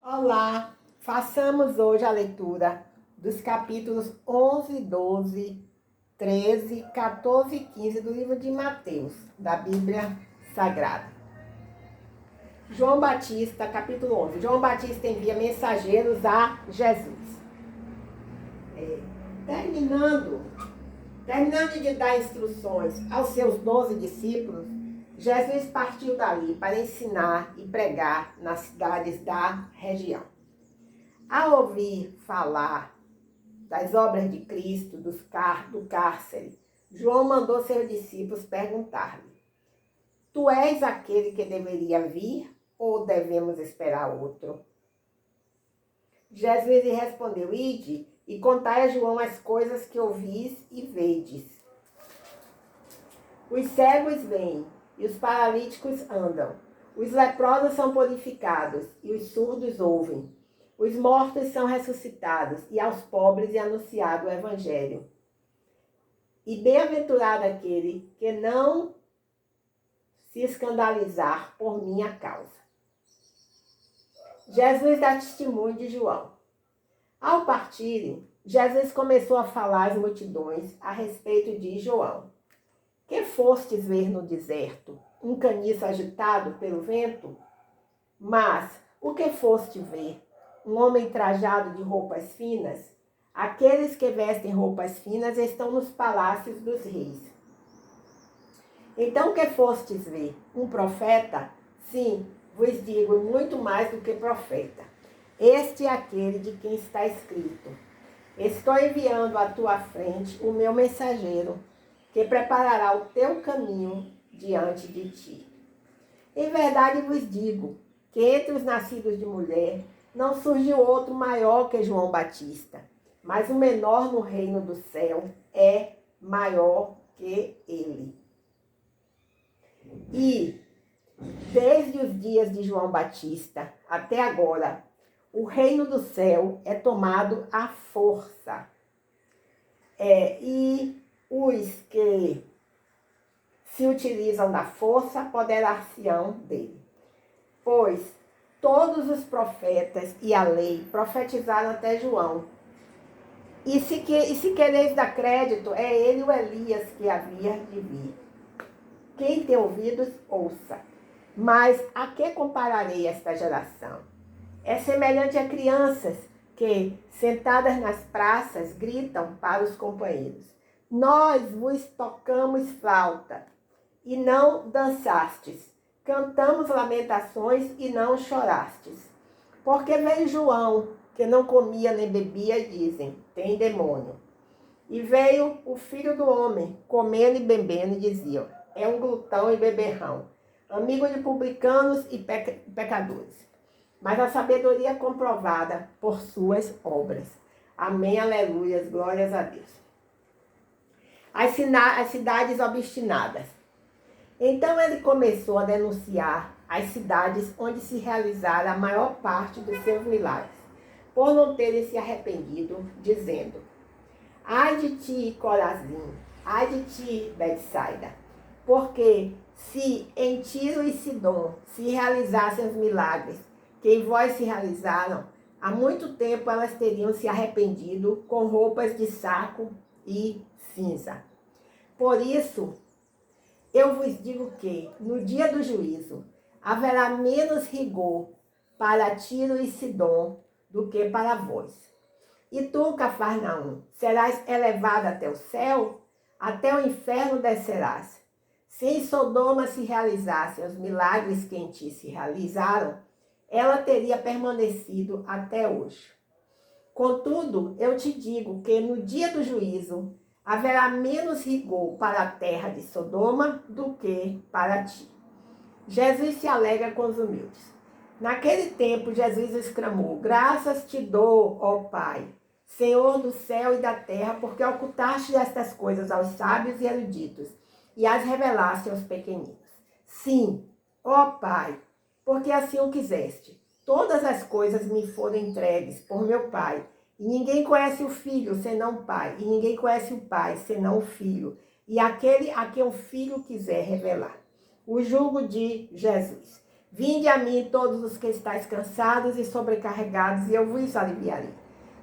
Olá, façamos hoje a leitura dos capítulos 11, 12, 13, 14 e 15 do livro de Mateus, da Bíblia Sagrada. João Batista, capítulo 11. João Batista envia mensageiros a Jesus. Terminando de dar instruções aos seus 12 discípulos, Jesus partiu dali para ensinar e pregar nas cidades da região. Ao ouvir falar das obras de Cristo, do cárcere, João mandou seus discípulos perguntar-lhe: Tu és aquele que deveria vir ou devemos esperar outro? Jesus lhe respondeu: Ide e contai a João as coisas que ouvis e vedes. Os cegos vêm e os paralíticos andam. Os leprosos são purificados e os surdos ouvem. Os mortos são ressuscitados e aos pobres é anunciado o evangelho. E bem-aventurado aquele que não se escandalizar por minha causa. Jesus dá testemunho de João. Ao partirem, Jesus começou a falar às multidões a respeito de João. Que fostes ver no deserto? Um caniço agitado pelo vento? Mas o que foste ver? Um homem trajado de roupas finas? Aqueles que vestem roupas finas estão nos palácios dos reis. Então, que fostes ver? Um profeta? Sim, vos digo, muito mais do que profeta. Este é aquele de quem está escrito: Estou enviando à tua frente o meu mensageiro, que preparará o teu caminho diante de ti. Em verdade vos digo que entre os nascidos de mulher não surgiu outro maior que João Batista, mas o menor no reino do céu é maior que ele. E, desde os dias de João Batista até agora, o reino do céu é tomado à força. E os que se utilizam da força apoderar-se-ão dele. Pois todos os profetas e a lei profetizaram até João. E se quereis dar crédito, é ele o Elias que havia de vir. Quem tem ouvidos, ouça. Mas a que compararei esta geração? É semelhante a crianças que, sentadas nas praças, gritam para os companheiros: Nós vos tocamos flauta e não dançastes. Cantamos lamentações e não chorastes. Porque veio João, que não comia nem bebia, e dizem: Tem demônio. E veio o Filho do Homem, comendo e bebendo, e diziam: É um glutão e beberrão, amigo de publicanos e pecadores. Mas a sabedoria é comprovada por suas obras. Amém, aleluias, glórias a Deus. As cidades obstinadas. Então ele começou a denunciar as cidades onde se realizara a maior parte dos seus milagres, por não terem se arrependido, dizendo: Ai de ti, Corazim, ai de ti, Betsaida, porque se em Tiro e Sidom se realizassem os milagres que em vós se realizaram, há muito tempo elas teriam se arrependido com roupas de saco e cinza. Por isso, eu vos digo que, no dia do juízo, haverá menos rigor para Tiro e Sidom do que para vós. E tu, Cafarnaum, serás elevado até o céu? Até o inferno descerás. Se em Sodoma se realizassem os milagres que em ti se realizaram, ela teria permanecido até hoje. Contudo, eu te digo que no dia do juízo haverá menos rigor para a terra de Sodoma do que para ti. Jesus se alegra com os humildes. Naquele tempo, Jesus exclamou: Graças te dou, ó Pai, Senhor do céu e da terra, porque ocultaste estas coisas aos sábios e eruditos e as revelaste aos pequeninos. Sim, ó Pai, porque assim o quiseste. Todas as coisas me foram entregues por meu Pai, e ninguém conhece o Filho senão o Pai, e ninguém conhece o Pai senão o Filho, e aquele a quem o Filho quiser revelar. O jugo de Jesus. Vinde a mim todos os que estáis cansados e sobrecarregados, e eu vos aliviarei.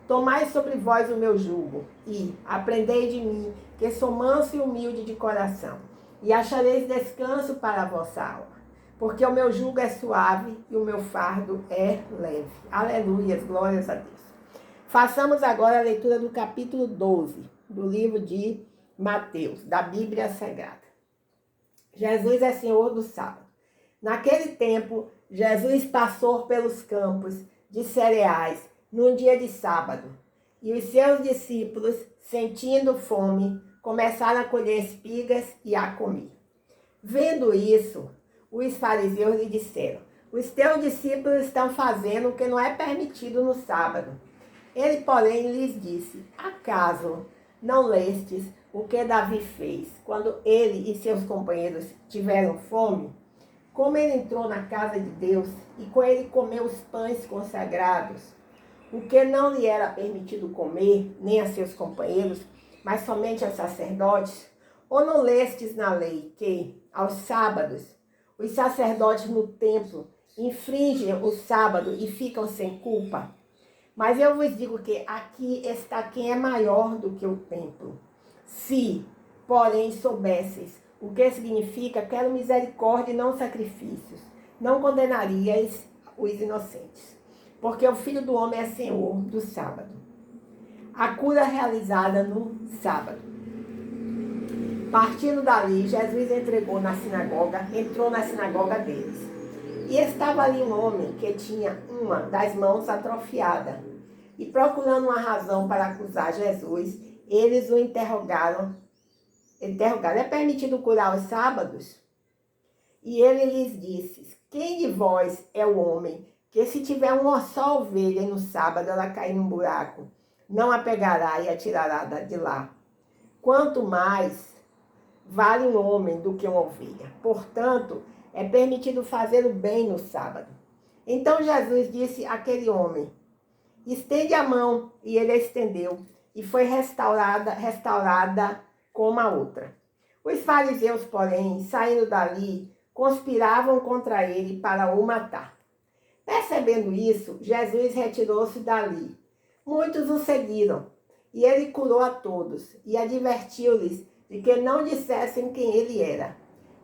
Tomai sobre vós o meu jugo, e aprendei de mim, que sou manso e humilde de coração, e achareis descanso para a vossa alma. Porque o meu jugo é suave e o meu fardo é leve. Aleluias, glórias a Deus. Façamos agora a leitura do capítulo 12, do livro de Mateus, da Bíblia Sagrada. Jesus é Senhor do sábado. Naquele tempo, Jesus passou pelos campos de cereais num dia de sábado, e os seus discípulos, sentindo fome, começaram a colher espigas e a comer. Vendo isso, os fariseus lhe disseram: os teus discípulos estão fazendo o que não é permitido no sábado. Ele, porém, lhes disse: acaso não lestes o que Davi fez quando ele e seus companheiros tiveram fome? Como ele entrou na casa de Deus e com ele comeu os pães consagrados, o que não lhe era permitido comer, nem a seus companheiros, mas somente aos sacerdotes? Ou não lestes na lei que, aos sábados, os sacerdotes no templo infringem o sábado e ficam sem culpa? Mas eu vos digo que aqui está quem é maior do que o templo. Se, porém, soubesseis o que significa quero misericórdia e não sacrifícios, não condenarias os inocentes, porque o Filho do Homem é Senhor do sábado. A cura realizada no sábado. Partindo dali, Jesus entrou na sinagoga deles. E estava ali um homem que tinha uma das mãos atrofiada. E procurando uma razão para acusar Jesus, eles o interrogaram, é permitido curar aos sábados? E ele lhes disse: quem de vós é o homem que, se tiver uma só ovelha e no sábado ela cair num buraco, não a pegará e a tirará de lá? Quanto mais vale um homem do que uma ovelha. Portanto, é permitido fazer o bem no sábado. Então Jesus disse àquele homem: estende a mão. E ele a estendeu, e foi restaurada como a outra. Os fariseus, porém, saindo dali, conspiravam contra ele para o matar. Percebendo isso, Jesus retirou-se dali. Muitos o seguiram, e ele curou a todos, e advertiu-lhes de que não dissessem quem ele era,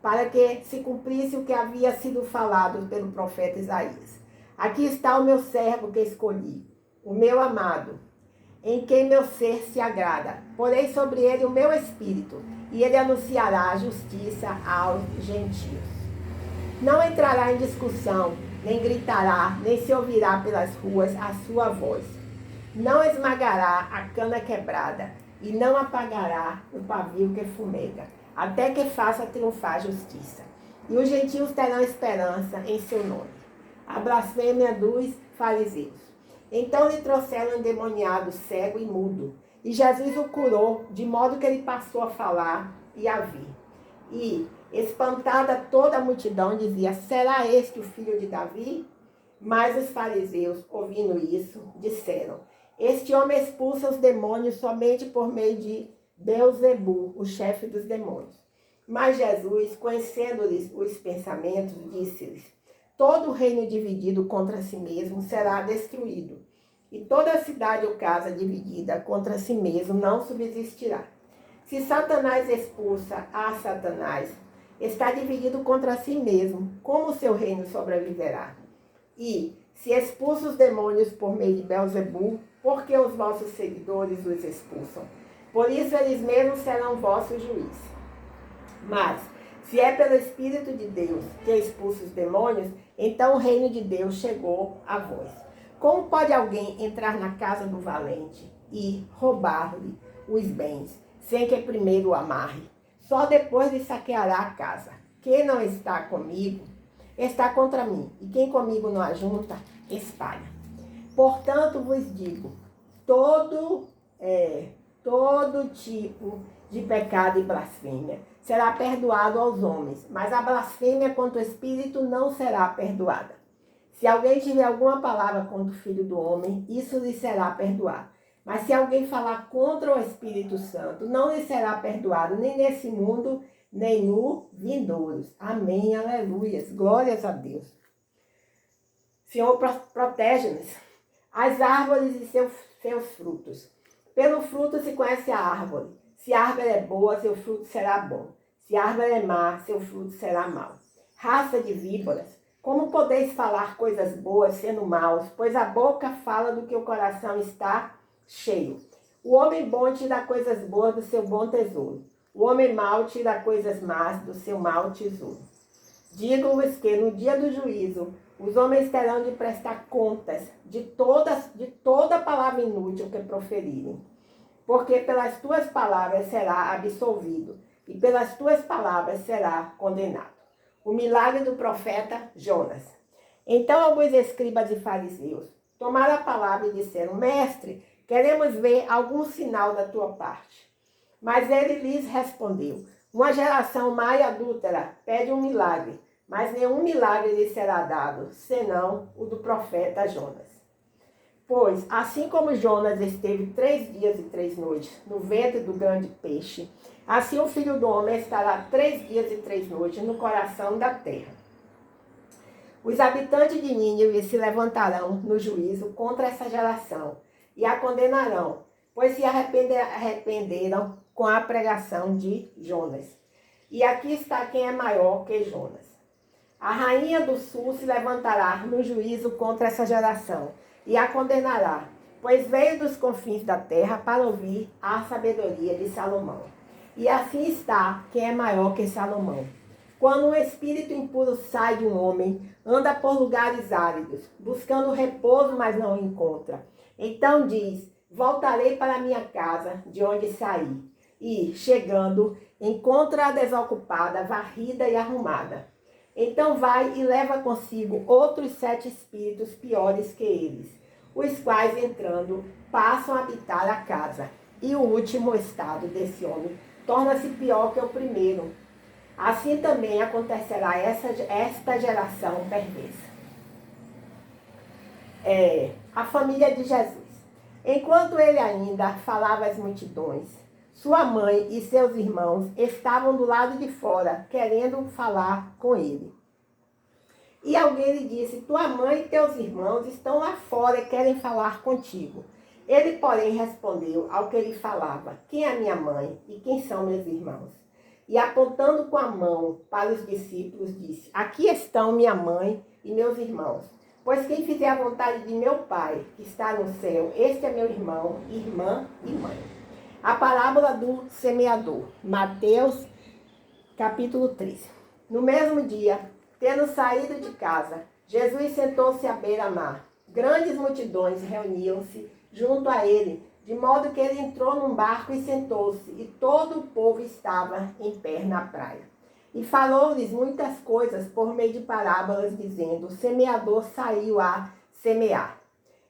para que se cumprisse o que havia sido falado pelo profeta Isaías. Aqui está o meu servo que escolhi, o meu amado, em quem meu ser se agrada. Porei sobre ele o meu espírito, e ele anunciará a justiça aos gentios. Não entrará em discussão, nem gritará, nem se ouvirá pelas ruas a sua voz. Não esmagará a cana quebrada, e não apagará o pavio que fumega, até que faça triunfar a justiça. E os gentios terão esperança em seu nome. A blasfêmia dos fariseus. Então lhe trouxeram um endemoniado cego e mudo, e Jesus o curou, de modo que ele passou a falar e a ver. E, espantada toda a multidão, dizia: será este o filho de Davi? Mas os fariseus, ouvindo isso, disseram: este homem expulsa os demônios somente por meio de Beelzebu, o chefe dos demônios. Mas Jesus, conhecendo-lhes os pensamentos, disse-lhes: todo reino dividido contra si mesmo será destruído, e toda cidade ou casa dividida contra si mesmo não subsistirá. Se Satanás expulsa a Satanás, está dividido contra si mesmo, como seu reino sobreviverá? E, se expulsa os demônios por meio de Beelzebu, por que os vossos seguidores os expulsam? Por isso eles mesmos serão vossos juízes. Mas, se é pelo Espírito de Deus que expulsa os demônios, então o reino de Deus chegou a vós. Como pode alguém entrar na casa do valente e roubar-lhe os bens, sem que primeiro o amarre? Só depois lhe saqueará a casa. Quem não está comigo, está contra mim, e quem comigo não ajunta, espalha. Portanto vos digo, todo tipo de pecado e blasfêmia será perdoado aos homens, mas a blasfêmia contra o Espírito não será perdoada. Se alguém tiver alguma palavra contra o Filho do Homem, isso lhe será perdoado. Mas se alguém falar contra o Espírito Santo, não lhe será perdoado, nem nesse mundo, nem no vindouro. Amém, aleluias, glórias a Deus. Senhor, protege-nos, as árvores e seus frutos. Pelo fruto se conhece a árvore. Se a árvore é boa, seu fruto será bom. Se a árvore é má, seu fruto será mau. Raça de víboras, como podeis falar coisas boas sendo maus? Pois a boca fala do que o coração está cheio. O homem bom tira coisas boas do seu bom tesouro. O homem mau tira coisas más do seu mau tesouro. Digo-vos que no dia do juízo, os homens terão de prestar contas de toda palavra inútil que proferirem. Porque pelas tuas palavras será absolvido, e pelas tuas palavras será condenado. O milagre do profeta Jonas. Então alguns escribas e fariseus tomaram a palavra e disseram: Mestre, queremos ver algum sinal da tua parte. Mas ele lhes respondeu: Uma geração má e adúltera pede um milagre, mas nenhum milagre lhe será dado, senão o do profeta Jonas. Pois, assim como Jonas esteve 3 dias e 3 noites no ventre do grande peixe, assim o Filho do Homem estará 3 dias e 3 noites no coração da terra. Os habitantes de Nínive se levantarão no juízo contra essa geração e a condenarão, pois se arrependeram com a pregação de Jonas. E aqui está quem é maior que Jonas. A rainha do sul se levantará no juízo contra essa geração e a condenará, pois veio dos confins da terra para ouvir a sabedoria de Salomão. E assim está quem é maior que Salomão. Quando um espírito impuro sai de um homem, anda por lugares áridos, buscando repouso, mas não o encontra. Então diz: voltarei para minha casa, de onde saí. E, chegando, encontra-a desocupada, varrida e arrumada. Então vai e leva consigo outros 7 espíritos piores que eles, os quais, entrando, passam a habitar a casa. E o último estado desse homem torna-se pior que o primeiro. Assim também acontecerá esta geração perversa. A família de Jesus. Enquanto ele ainda falava às multidões, sua mãe e seus irmãos estavam do lado de fora, querendo falar com ele. E alguém lhe disse: tua mãe e teus irmãos estão lá fora e querem falar contigo. Ele, porém, respondeu ao que ele falava: quem é minha mãe e quem são meus irmãos? E apontando com a mão para os discípulos, disse: aqui estão minha mãe e meus irmãos. Pois quem fizer a vontade de meu Pai, que está no céu, este é meu irmão, irmã e mãe. A parábola do semeador. Mateus, capítulo 3. No mesmo dia, tendo saído de casa, Jesus sentou-se à beira-mar. Grandes multidões reuniam-se junto a ele, de modo que ele entrou num barco e sentou-se, e todo o povo estava em pé na praia. E falou-lhes muitas coisas por meio de parábolas, dizendo: o semeador saiu a semear.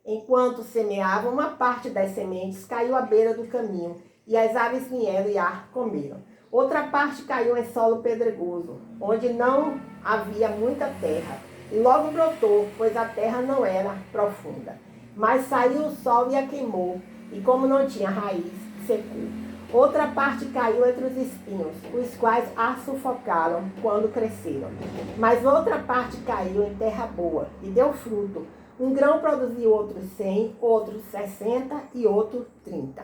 Enquanto semeava, uma parte das sementes caiu à beira do caminho, e as aves vieram e a comeram. Outra parte caiu em solo pedregoso, onde não havia muita terra, e logo brotou, pois a terra não era profunda. Mas saiu o sol e a queimou, e como não tinha raiz, secou. Outra parte caiu entre os espinhos, os quais a sufocaram quando cresceram. Mas outra parte caiu em terra boa, e deu fruto. Um grão produziu outros 100, outros 60 e outro 30.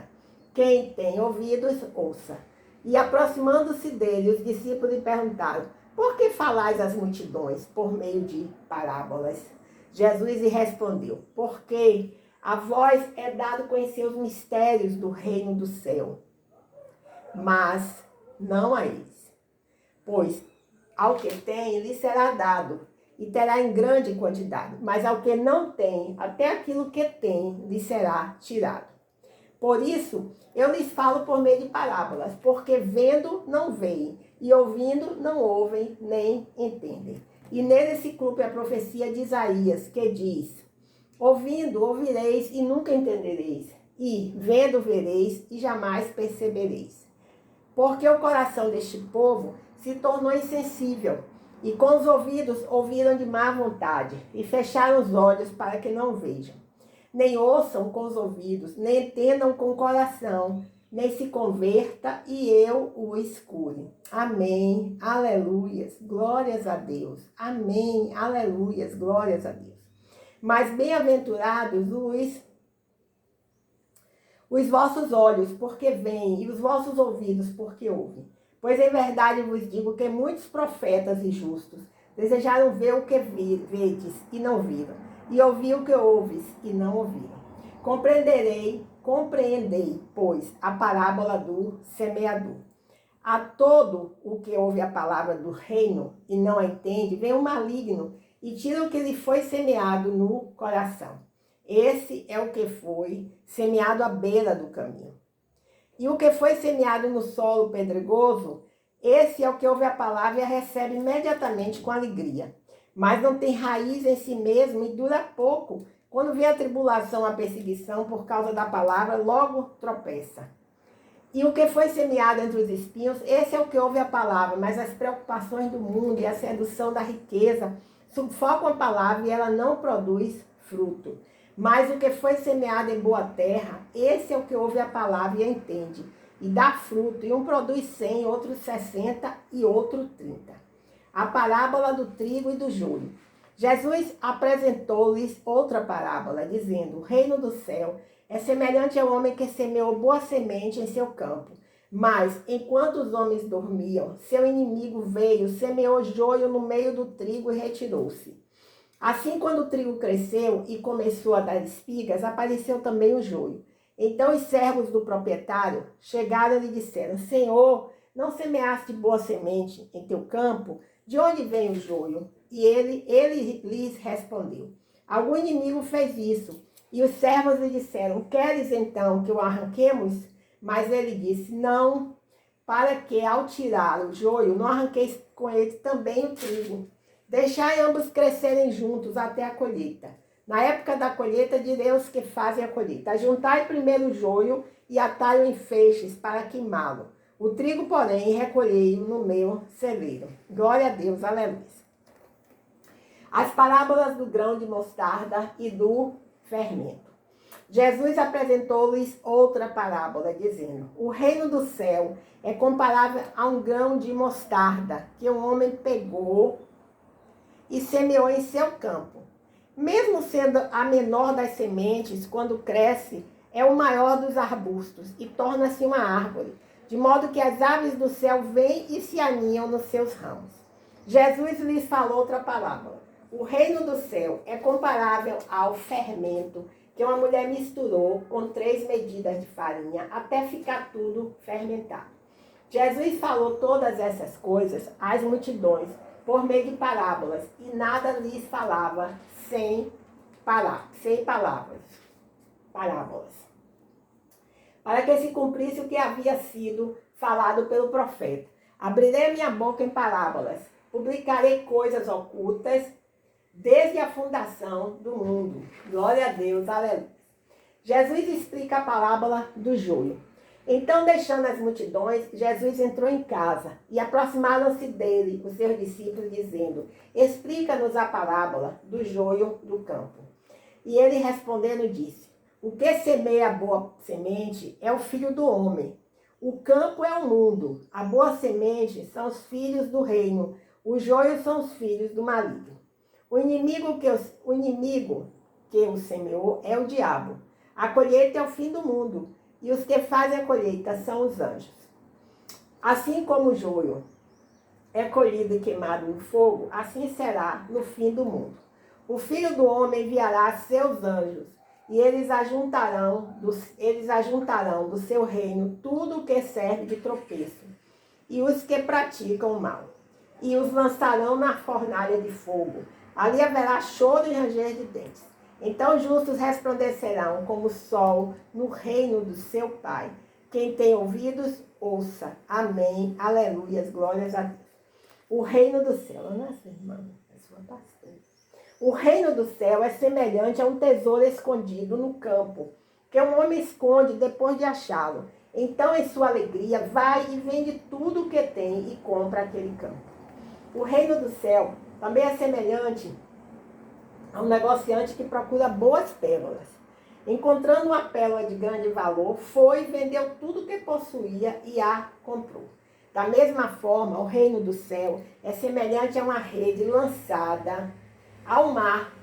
Quem tem ouvidos, ouça. E aproximando-se dele, os discípulos lhe perguntaram: por que falais às multidões por meio de parábolas? Jesus lhe respondeu: porque a vós é dado conhecer os mistérios do reino do céu, mas não a eles. Pois ao que tem, lhe será dado, e terá em grande quantidade. Mas ao que não tem, até aquilo que tem, lhe será tirado. Por isso, eu lhes falo por meio de parábolas, porque vendo não veem, e ouvindo não ouvem, nem entendem. E nele se cumpre a profecia de Isaías, que diz: ouvindo, ouvireis e nunca entendereis, e vendo, vereis e jamais percebereis. Porque o coração deste povo se tornou insensível, e com os ouvidos ouviram de má vontade, e fecharam os olhos para que não vejam. Nem ouçam com os ouvidos, nem entendam com o coração, nem se converta e eu o escure. Amém, aleluias, glórias a Deus. Amém, aleluias, glórias a Deus. Mas bem-aventurados os vossos olhos, porque veem, e os vossos ouvidos, porque ouvem. Pois em verdade vos digo que muitos profetas e justos desejaram ver o que vedes e não viram, e ouvir o que ouves e não ouviram. Compreendei, pois, a parábola do semeador. A todo o que ouve a palavra do reino e não a entende, vem o maligno e tira o que lhe foi semeado no coração. Esse é o que foi semeado à beira do caminho. E o que foi semeado no solo pedregoso, esse é o que ouve a palavra e a recebe imediatamente com alegria. Mas não tem raiz em si mesmo e dura pouco. Quando vem a tribulação, a perseguição por causa da palavra, logo tropeça. E o que foi semeado entre os espinhos, esse é o que ouve a palavra, mas as preocupações do mundo e a sedução da riqueza sufocam a palavra e ela não produz fruto. Mas o que foi semeado em boa terra, esse é o que ouve a palavra e a entende, e dá fruto, e um produz 100, outro 60 e outro 30. A parábola do trigo e do joio. Jesus apresentou-lhes outra parábola, dizendo: o reino do céu é semelhante ao homem que semeou boa semente em seu campo. Mas, enquanto os homens dormiam, seu inimigo veio, semeou joio no meio do trigo e retirou-se. Assim, quando o trigo cresceu e começou a dar espigas, apareceu também o joio. Então os servos do proprietário chegaram e lhe disseram: Senhor, não semeaste boa semente em teu campo? De onde vem o joio? E ele lhes respondeu: algum inimigo fez isso. E os servos lhe disseram: queres então que o arranquemos? Mas ele disse: não, para que ao tirar o joio não arranqueis com ele também o trigo. Deixai ambos crescerem juntos até a colheita. Na época da colheita, direi aos que fazem a colheita: ajuntai primeiro o joio e atai-o em feixes para queimá-lo. O trigo, porém, recolhei-o no meu celeiro. Glória a Deus, aleluia. As parábolas do grão de mostarda e do fermento. Jesus apresentou-lhes outra parábola, dizendo: o reino do céu é comparável a um grão de mostarda que um homem pegou e semeou em seu campo. Mesmo sendo a menor das sementes, quando cresce, é o maior dos arbustos e torna-se uma árvore, de modo que as aves do céu vêm e se aninham nos seus ramos. Jesus lhes falou outra parábola. O reino do céu é comparável ao fermento que uma mulher misturou com 3 medidas de farinha até ficar tudo fermentado. Jesus falou todas essas coisas às multidões por meio de parábolas, e nada lhes falava sem parábolas. Para que se cumprisse o que havia sido falado pelo profeta: abrirei a minha boca em parábolas, publicarei coisas ocultas desde a fundação do mundo. Glória a Deus, aleluia. Jesus explica a parábola do joio. Então, deixando as multidões, Jesus entrou em casa e aproximaram-se dele os seus discípulos, dizendo: explica-nos a parábola do joio do campo. E ele respondendo disse: o que semeia a boa semente é o filho do homem. O campo é o mundo. A boa semente são os filhos do reino. Os joios são os filhos do maligno. O inimigo que o semeou é o diabo. A colheita é o fim do mundo, e os que fazem a colheita são os anjos. Assim como o joio é colhido e queimado no fogo, assim será no fim do mundo. O Filho do Homem enviará seus anjos, e eles ajuntarão do seu reino tudo o que serve de tropeço, e os que praticam o mal, e os lançarão na fornalha de fogo. Ali haverá choro e ranger de dentes. Então os justos resplandecerão como o sol no reino do seu Pai. Quem tem ouvidos, ouça. Amém. Aleluias. Glórias a Deus. O reino do céu. Nossa, irmã, o reino do céu é semelhante a um tesouro escondido no campo, que um homem esconde depois de achá-lo. Então, em sua alegria, vai e vende tudo o que tem e compra aquele campo. O reino do céu também é semelhante a um negociante que procura boas pérolas. Encontrando uma pérola de grande valor, foi e vendeu tudo o que possuía e a comprou. Da mesma forma, o reino do céu é semelhante a uma rede lançada ao mar,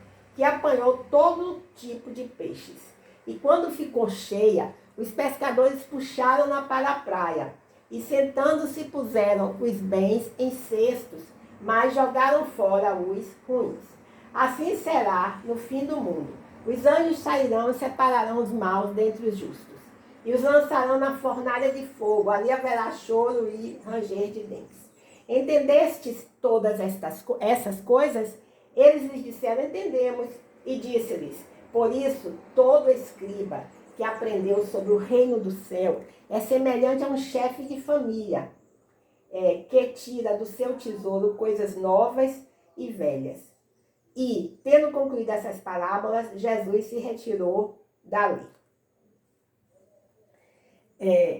que apanhou todo tipo de peixes. E quando ficou cheia, os pescadores puxaram-na para a praia, e sentando-se puseram os bens em cestos, mas jogaram fora os ruins. Assim será no fim do mundo. Os anjos sairão e separarão os maus dentre os justos, e os lançarão na fornalha de fogo. Ali haverá choro e ranger de dentes. Entendestes todas essas coisas? Eles lhes disseram: entendemos. E disse-lhes: por isso, todo escriba que aprendeu sobre o reino do céu é semelhante a um chefe de família, que tira do seu tesouro coisas novas e velhas. E, tendo concluído essas parábolas, Jesus se retirou dali.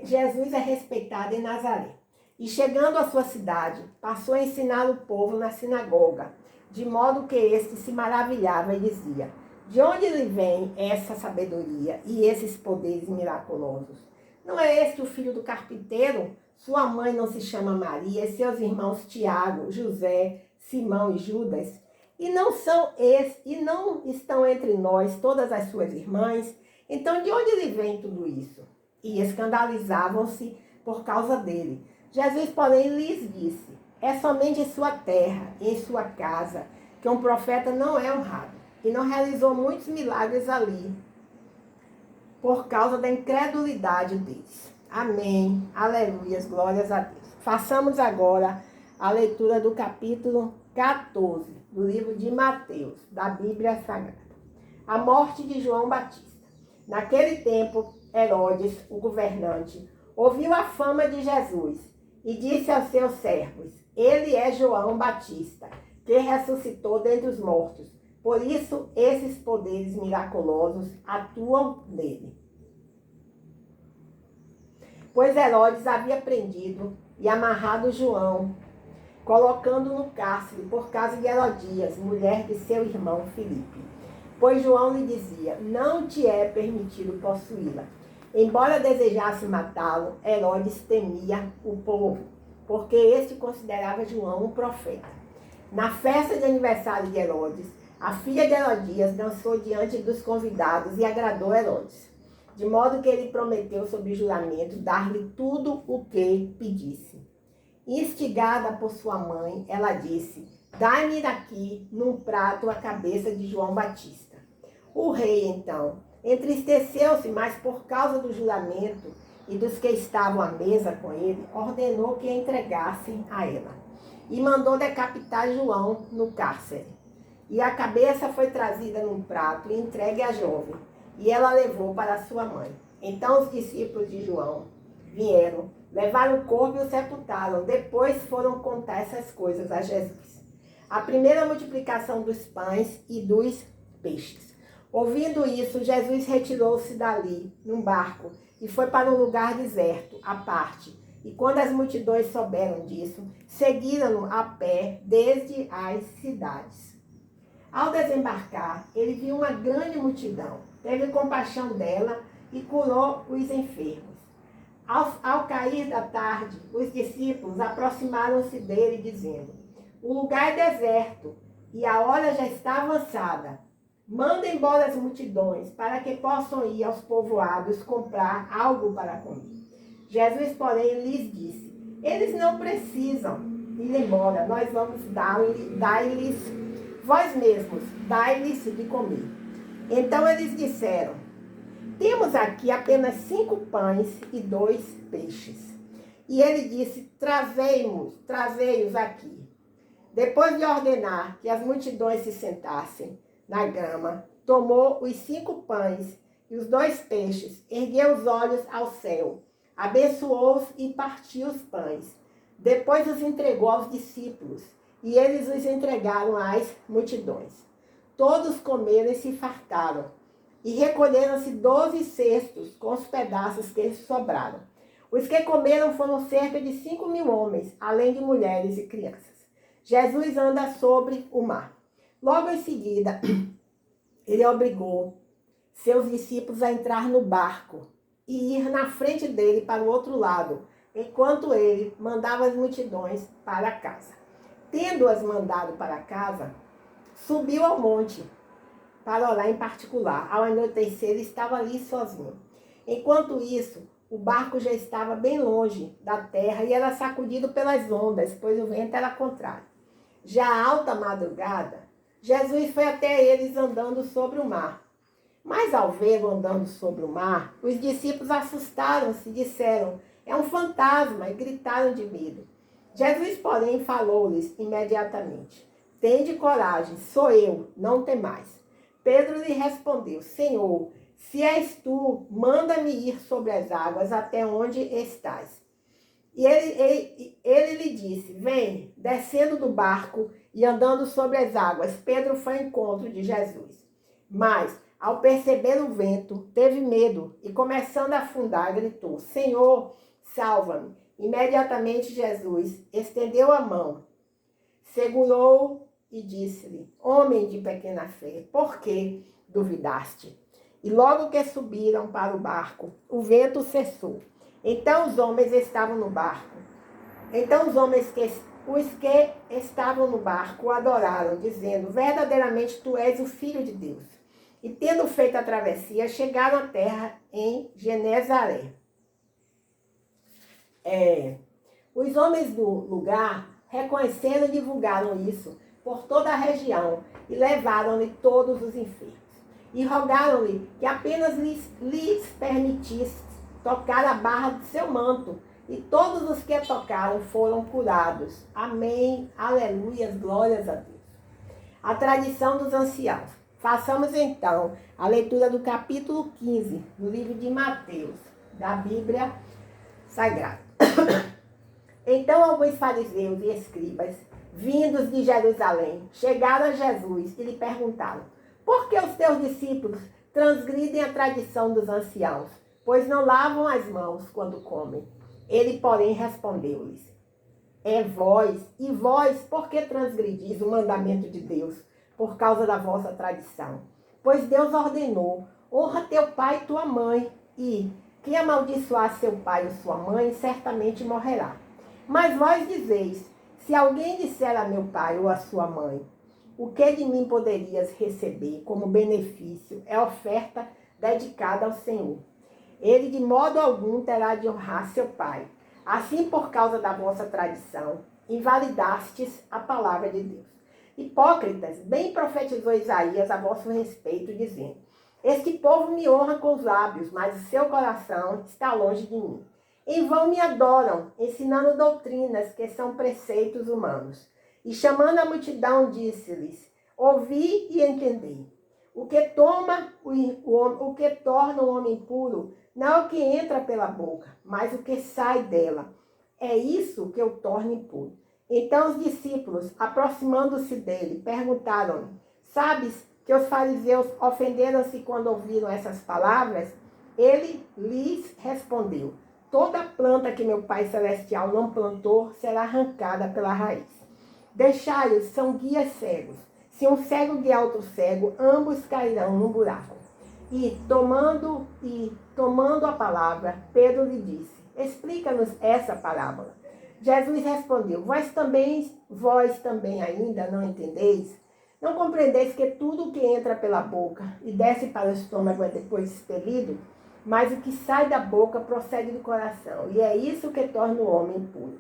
Jesus é respeitado em Nazaré. E chegando à sua cidade, passou a ensinar o povo na sinagoga, de modo que este se maravilhava e dizia: de onde lhe vem essa sabedoria e esses poderes miraculosos? Não é este o filho do carpinteiro? Sua mãe não se chama Maria, e seus irmãos Tiago, José, Simão e Judas? E não estão entre nós todas as suas irmãs? Então de onde lhe vem tudo isso? E escandalizavam-se por causa dele. Jesus, porém, lhes disse: é somente em sua terra e em sua casa que um profeta não é honrado. E não realizou muitos milagres ali, por causa da incredulidade deles. Amém. Aleluias. Glórias a Deus. Façamos agora a leitura do capítulo 14, do livro de Mateus, da Bíblia Sagrada. A morte de João Batista. Naquele tempo, Herodes, o governante, ouviu a fama de Jesus e disse aos seus servos: ele é João Batista, que ressuscitou dentre os mortos. Por isso, esses poderes miraculosos atuam nele. Pois Herodes havia prendido e amarrado João, colocando no cárcere por causa de Herodias, mulher de seu irmão Filipe. Pois João lhe dizia: não te é permitido possuí-la. Embora desejasse matá-lo, Herodes temia o povo, porque este considerava João um profeta. Na festa de aniversário de Herodes, a filha de Herodias dançou diante dos convidados e agradou Herodes, de modo que ele prometeu sob juramento dar-lhe tudo o que pedisse. Instigada por sua mãe, ela disse: dai-me daqui num prato a cabeça de João Batista. O rei, então, entristeceu-se, mas por causa do juramento e dos que estavam à mesa com ele, ordenou que a entregassem a ela. E mandou decapitar João no cárcere. E a cabeça foi trazida num prato e entregue à jovem, e ela levou para sua mãe. Então os discípulos de João vieram, levaram o corpo e o sepultaram. Depois foram contar essas coisas a Jesus. A primeira multiplicação dos pães e dos peixes. Ouvindo isso, Jesus retirou-se dali, num barco, e foi para um lugar deserto, à parte. E quando as multidões souberam disso, seguiram-no a pé desde as cidades. Ao desembarcar, ele viu uma grande multidão, teve compaixão dela e curou os enfermos. Ao cair da tarde, os discípulos aproximaram-se dele, dizendo: o lugar é deserto e a hora já está avançada. Manda embora as multidões, para que possam ir aos povoados comprar algo para comer. Jesus, porém, lhes disse: eles não precisam ir embora, nós vamos dar-lhes, vós mesmos, dai-lhes de comer. Então eles disseram: temos aqui apenas 5 pães e 2 peixes. E ele disse: trazei-os aqui. Depois de ordenar que as multidões se sentassem na grama, tomou os 5 pães e os 2 peixes, ergueu os olhos ao céu, abençoou-os e partiu os pães. Depois os entregou aos discípulos, e eles os entregaram às multidões. Todos comeram e se fartaram, e recolheram-se 12 cestos com os pedaços que sobraram. Os que comeram foram cerca de 5.000 homens, além de mulheres e crianças. Jesus anda sobre o mar. Logo em seguida, ele obrigou seus discípulos a entrar no barco e ir na frente dele para o outro lado, enquanto ele mandava as multidões para casa. Tendo-as mandado para casa, subiu ao monte para orar em particular. Ao anoitecer, ele estava ali sozinho. Enquanto isso, o barco já estava bem longe da terra e era sacudido pelas ondas, pois o vento era contrário. Já à alta madrugada, Jesus foi até eles andando sobre o mar. Mas ao vê-lo andando sobre o mar, os discípulos assustaram-se e disseram: é um fantasma, e gritaram de medo. Jesus, porém, falou-lhes imediatamente: tende coragem, sou eu, não temais. Pedro lhe respondeu: Senhor, se és tu, manda-me ir sobre as águas até onde estás. E ele lhe disse: vem. Descendo do barco e andando sobre as águas, Pedro foi ao encontro de Jesus. Mas, ao perceber o vento, teve medo e, começando a afundar, gritou: Senhor, salva-me. Imediatamente Jesus estendeu a mão, segurou-o e disse-lhe: homem de pequena fé, por que duvidaste? E logo que subiram para o barco, o vento cessou. Então os homens estavam no barco. Os que estavam no barco o adoraram, dizendo: verdadeiramente tu és o Filho de Deus. E tendo feito a travessia, chegaram à terra em Genezaré. Os homens do lugar reconheceram e divulgaram isso por toda a região e levaram-lhe todos os enfermos. E rogaram-lhe que apenas lhes permitisse tocar a barra de seu manto. E todos os que tocaram foram curados. Amém, aleluia, glórias a Deus. A tradição dos anciãos. Façamos então a leitura do capítulo 15 do livro de Mateus, da Bíblia Sagrada. Então alguns fariseus e escribas, vindos de Jerusalém, chegaram a Jesus e lhe perguntaram: por que os teus discípulos transgridem a tradição dos anciãos, pois não lavam as mãos quando comem? Ele, porém, respondeu-lhes: e vós, por que transgredis o mandamento de Deus, por causa da vossa tradição? Pois Deus ordenou: honra teu pai e tua mãe, e quem amaldiçoar seu pai ou sua mãe, certamente morrerá. Mas vós dizeis: se alguém disser a meu pai ou a sua mãe, o que de mim poderias receber como benefício é oferta dedicada ao Senhor. Ele de modo algum terá de honrar seu pai. Assim, por causa da vossa tradição, invalidastes a palavra de Deus. Hipócritas, bem profetizou Isaías a vosso respeito, dizendo: este povo me honra com os lábios, mas o seu coração está longe de mim. Em vão me adoram, ensinando doutrinas que são preceitos humanos. E chamando a multidão, disse-lhes: ouvi e entendei. O que torna o homem puro não é o que entra pela boca, mas o que sai dela. É isso que o torna impuro. Então os discípulos, aproximando-se dele, perguntaram-lhe: sabes que os fariseus ofenderam-se quando ouviram essas palavras? Ele lhes respondeu: toda planta que meu Pai Celestial não plantou será arrancada pela raiz. Deixai-os, são guias cegos. Se um cego guiar outro cego, ambos cairão num buraco. E tomando a palavra, Pedro lhe disse: explica-nos essa parábola. Jesus respondeu: vós também ainda não entendeis? Não compreendeis que tudo o que entra pela boca e desce para o estômago é depois expelido? Mas o que sai da boca procede do coração, e é isso que torna o homem impuro.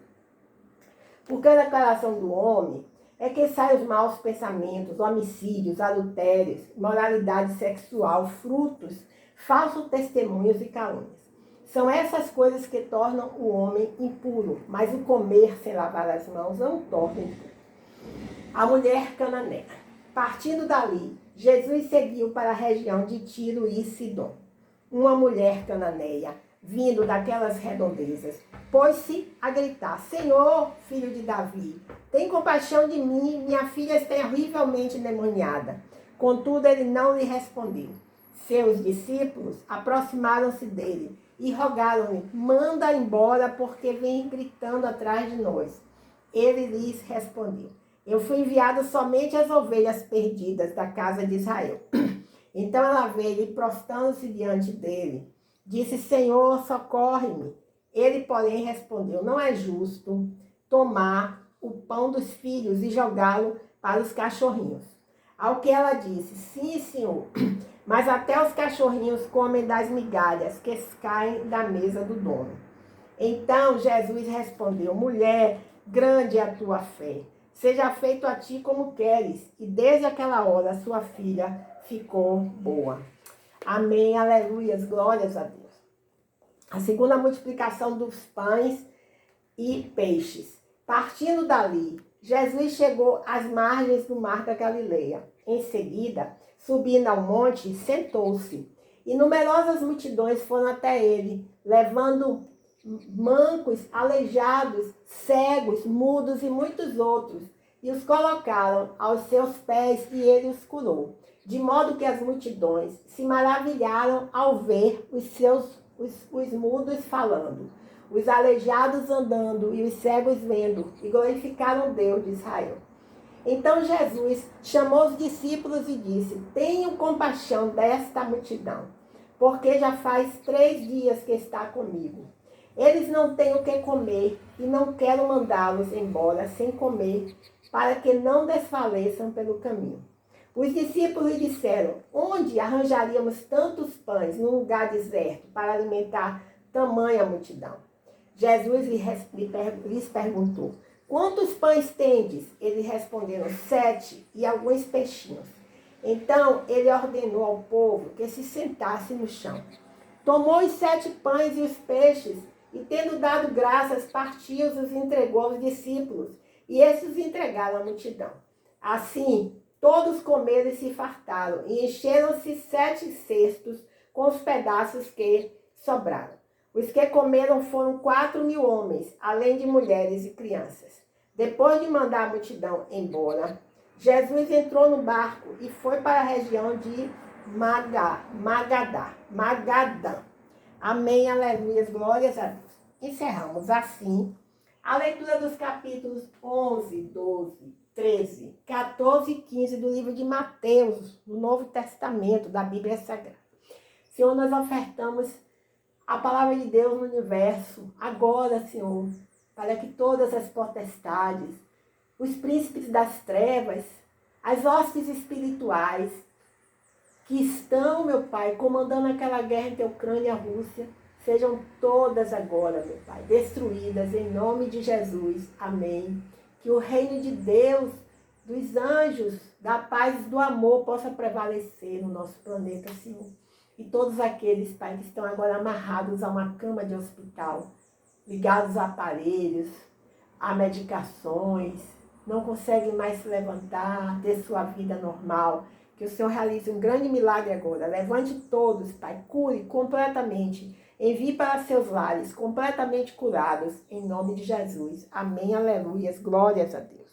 Porque da coração do homem é que saem os maus pensamentos, homicídios, adultérios, moralidade sexual, frutos, falsos testemunhos e calúnias. São essas coisas que tornam o homem impuro, mas o comer sem lavar as mãos não o torna impuro. A mulher cananeia. Partindo dali, Jesus seguiu para a região de Tiro e Sidom. Uma mulher cananeia, vindo daquelas redondezas, pôs-se a gritar: Senhor, filho de Davi, tem compaixão de mim, minha filha está horrivelmente endemoniada. Contudo, ele não lhe respondeu. Seus discípulos aproximaram-se dele e rogaram-lhe: manda embora, porque vem gritando atrás de nós. Ele lhes respondeu: eu fui enviado somente às ovelhas perdidas da casa de Israel. Então ela veio e, prostrando-se diante dele, disse: Senhor, socorre-me. Ele, porém, respondeu: não é justo tomar o pão dos filhos e jogá-lo para os cachorrinhos. Ao que ela disse: sim, Senhor, mas até os cachorrinhos comem das migalhas que caem da mesa do dono. Então Jesus respondeu: mulher, grande é a tua fé. Seja feito a ti como queres. E desde aquela hora sua filha ficou boa. Amém, aleluias, glórias a Deus. A segunda multiplicação dos pães e peixes. Partindo dali, Jesus chegou às margens do mar da Galileia. Em seguida, subindo ao monte, sentou-se. E numerosas multidões foram até ele, levando mancos, aleijados, cegos, mudos e muitos outros, e os colocaram aos seus pés e ele os curou. De modo que as multidões se maravilharam ao ver os mudos falando, os aleijados andando e os cegos vendo, e glorificaram Deus de Israel. Então Jesus chamou os discípulos e disse: tenham compaixão desta multidão, porque já faz 3 dias que está comigo. Eles não têm o que comer e não quero mandá-los embora sem comer, para que não desfaleçam pelo caminho. Os discípulos disseram: onde arranjaríamos tantos pães num lugar deserto para alimentar tamanha multidão? Jesus lhes perguntou: quantos pães tendes? Eles responderam: 7 e alguns peixinhos. Então ele ordenou ao povo que se sentasse no chão. Tomou os 7 pães e os peixes, e tendo dado graças, partiu-os e os entregou aos discípulos, e esses os entregaram à multidão. Assim, todos comeram e se fartaram, e encheram-se 7 cestos com os pedaços que sobraram. Os que comeram foram 4.000 homens, além de mulheres e crianças. Depois de mandar a multidão embora, Jesus entrou no barco e foi para a região de Magadã. Amém, aleluia, glórias a Deus. Encerramos assim a leitura dos capítulos 11, 12, 13, 14 e 15 do livro de Mateus, do Novo Testamento, da Bíblia Sagrada. Senhor, nós ofertamos a palavra de Deus no universo, agora, Senhor, para que todas as potestades, os príncipes das trevas, as hostes espirituais que estão, meu Pai, comandando aquela guerra entre a Ucrânia e a Rússia, sejam todas agora, meu Pai, destruídas em nome de Jesus. Amém. Que o reino de Deus, dos anjos, da paz e do amor possa prevalecer no nosso planeta, Senhor. E todos aqueles, Pai, que estão agora amarrados a uma cama de hospital, ligados a aparelhos, a medicações, não conseguem mais se levantar, ter sua vida normal. Que o Senhor realize um grande milagre agora. Levante todos, Pai, cure completamente. Envie para seus lares completamente curados, em nome de Jesus. Amém, aleluias, glórias a Deus.